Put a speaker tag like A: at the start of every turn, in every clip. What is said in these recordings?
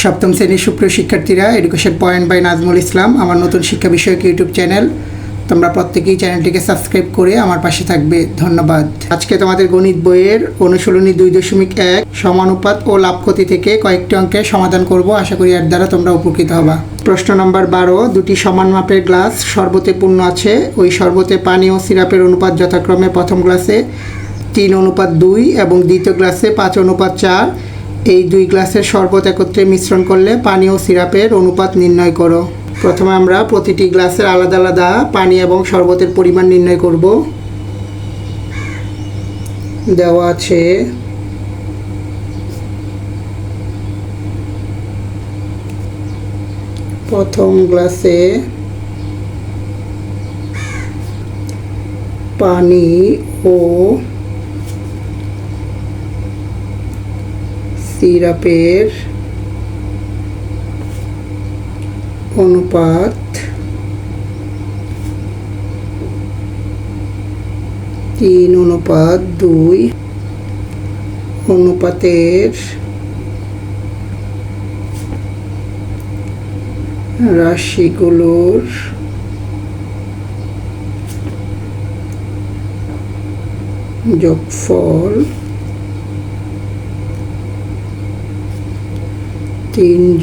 A: সপ্তম শ্রেণীর সুপ্রিয় শিক্ষার্থীরা, education point by Nazmul Islam আমার নতুন শিক্ষা বিষয়ক ইউটিউব চ্যানেল। তোমরা প্রত্যেকেই চ্যানেলটিকে সাবস্ক্রাইব করে আমার পাশে থাকবে, ধন্যবাদ। আজকে তোমাদের গণিত বইয়ের অনুশীলনী 2.1 সমানুপাত ও লাভ ক্ষতি থেকে কয়েকটি অঙ্কের সমাধান করব। আশা করি এর দ্বারা তোমরা উপকৃত হবা। প্রশ্ন নম্বর 12, দুটি সমান মাপের গ্লাস শরবতে পূর্ণ আছে। ওই শরবতে পানি ও সিরাপের অনুপাত যথাক্রমে প্রথম গ্লাসে 3:2 এবং দ্বিতীয় গ্লাসে 5:4। এই দুই গ্লাসের শরবত একত্রে মিশ্রণ করলে পানি ও সিরাপের অনুপাত নির্ণয় করো। প্রথমে আমরা প্রতিটি গ্লাসের আলাদা আলাদা পানি এবং শরবতের পরিমাণ নির্ণয় করব। দেওয়া আছে প্রথম গ্লাসে পানি ও সিরাপের অনুপাত 3:2। অনুপাতের রাশিগুলোর যোগফল 3 +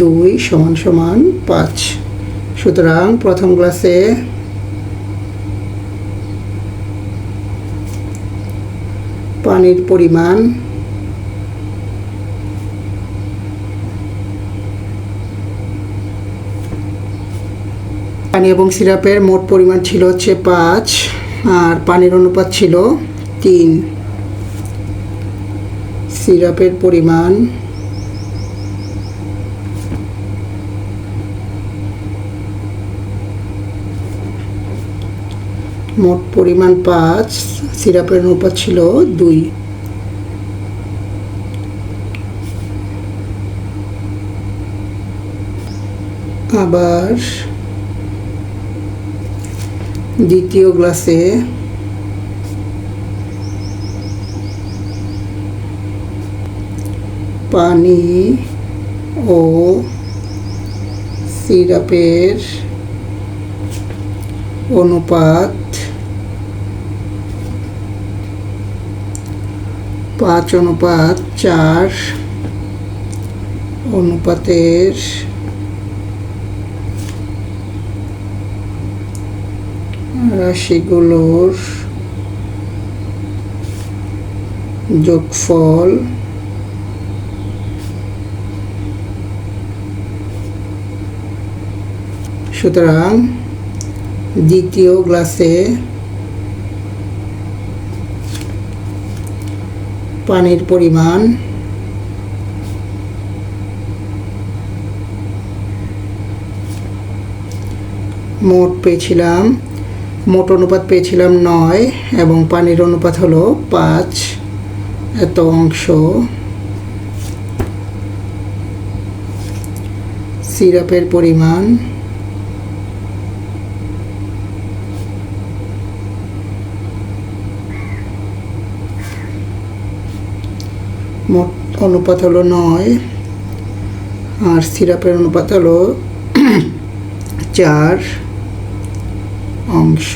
A: 2 = 5। সুতরাং প্রথম গ্লাসে পানির পরিমাণ পানি এবং সিরাপের মোট পরিমাণ ছিল হচ্ছে 5 আর পানির অনুপাত ছিল 3। সিরাপের পরিমাণ মোট পরিমাণ 5, সিরাপের অনুপাত ছিল 2। আবার দ্বিতীয় গ্লাসে পানি ও সিরাপের অনুপাত 5:4। অনুপাতের রাশিগুলোর যোগফল 5। সুতরাং দ্বিতীয় গ্লাসে পানির পরিমাণ মোট অনুপাত পেয়েছিলাম 9 এবং পানির অনুপাত হলো 5। এত অংশ সিরাপের পরিমাণ মোট অনুপাত হলো 9 আর সিরাপের অনুপাত হলো 4 অংশ।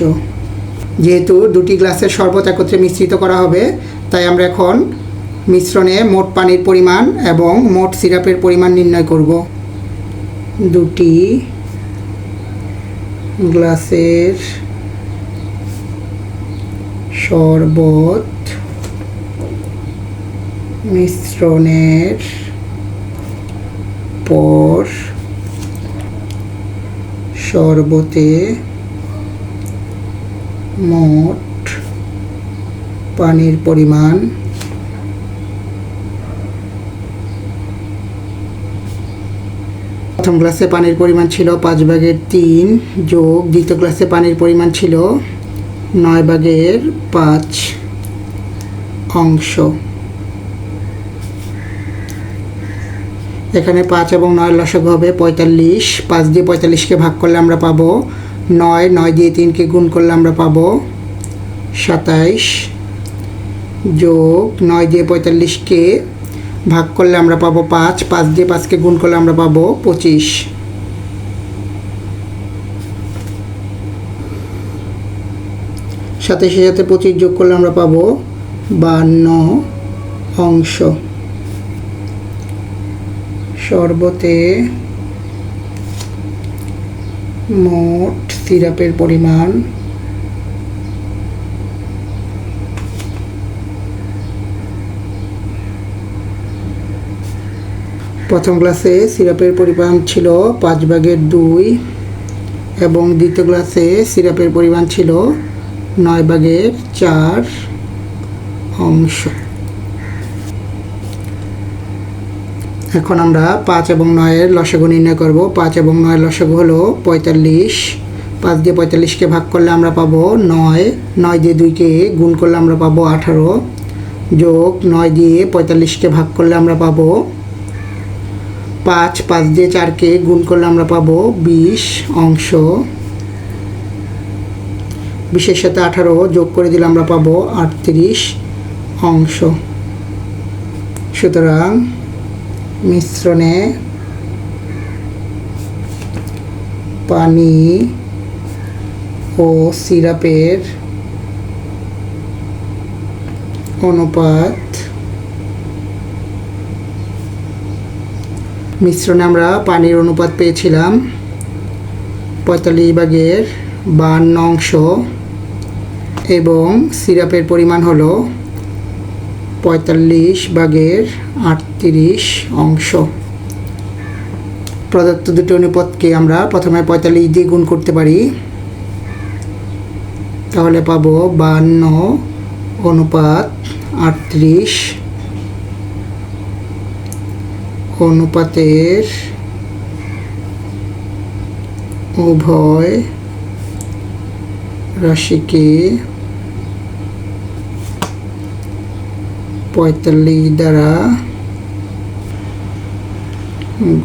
A: যেহেতু দুটি গ্লাসের শরবত একত্রে মিশ্রিত করা হবে, তাই আমরা এখন মিশ্রণে মোট পানির পরিমাণ এবং মোট সিরাপের পরিমাণ নির্ণয় করব। দুটি গ্লাসের শরবত মিশ্রণের পর শরবতে মোট পানির পরিমাণ প্রথম গ্লাসে পানির পরিমাণ ছিল 5/3 যোগ দ্বিতীয় গ্লাসে পানির পরিমাণ ছিল 9/5 অংশ। এখানে 5 এবং 9 লসাগু হবে 45। 5 দিয়ে 45কে ভাগ করলে আমরা পাবো 9। 9 দিয়ে 3কে গুণ করলে আমরা পাবো 27 যোগ 9 দিয়ে 45কে ভাগ করলে আমরা পাবো 5, 5 দিয়ে 5কে গুণ করলে আমরা পাবো 25, সাথে 25 যোগ করলে আমরা পাবো 52 অংশ। শরবতে মোট সিরাপের পরিমাণ প্রথম গ্লাসে সিরাপের পরিমাণ ছিল 5/2 এবং দ্বিতীয় গ্লাসে সিরাপের পরিমাণ ছিল 9/4 অংশ। এখন আমরা 5 এবং 9-এর লসাগু নির্ণয় করব। 5 এবং 9-এর লসাগু হলো 45। 5 দিয়ে 45কে ভাগ করলে আমরা পাবো 9, 9 দিয়ে 2কে গুণ করলে আমরা পাবো 18, যোগ 9 দিয়ে 45কে ভাগ করলে আমরা পাবো 5, 5 দিয়ে 4কে গুণ করলে আমরা পাবো 20 অংশ। 20-এর সাথে 18 যোগ করে দিলে আমরা পাবো 38 অংশ। সুতরাং মিশ্রণে পানি ও সিরাপের অনুপাত, মিশ্রণে আমরা পানির অনুপাত পেয়েছিলাম 45/52 অংশ এবং সিরাপের পরিমাণ হলো 45/38 অংশ। প্রদত্ত দুটি অনুপাতকে আমরা প্রথমে 45 দিয়ে গুণ করতে পারি, তাহলে পাবো 52/38 অনুপাতের উভয় রাশিকে 45 দ্বারা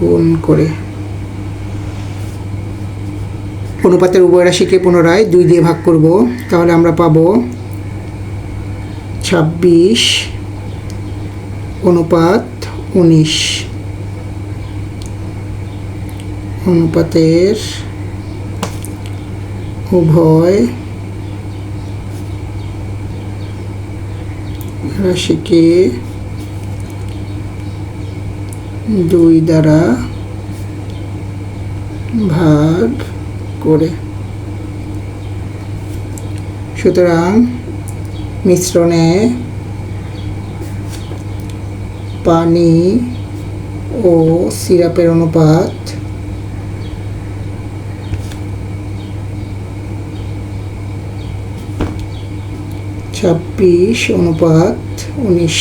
A: গুণ করে। অনুপাতের উভয় রাশিকে পুনরায় 2 দিয়ে ভাগ করব, তাহলে আমরা পাবো 26/19 অনুপাতের উভয় রাশিকে 2 দ্বারা ভাগ করে। সুতরাং মিশ্রণে পানি ও সিরাপের অনুপাত 26/19।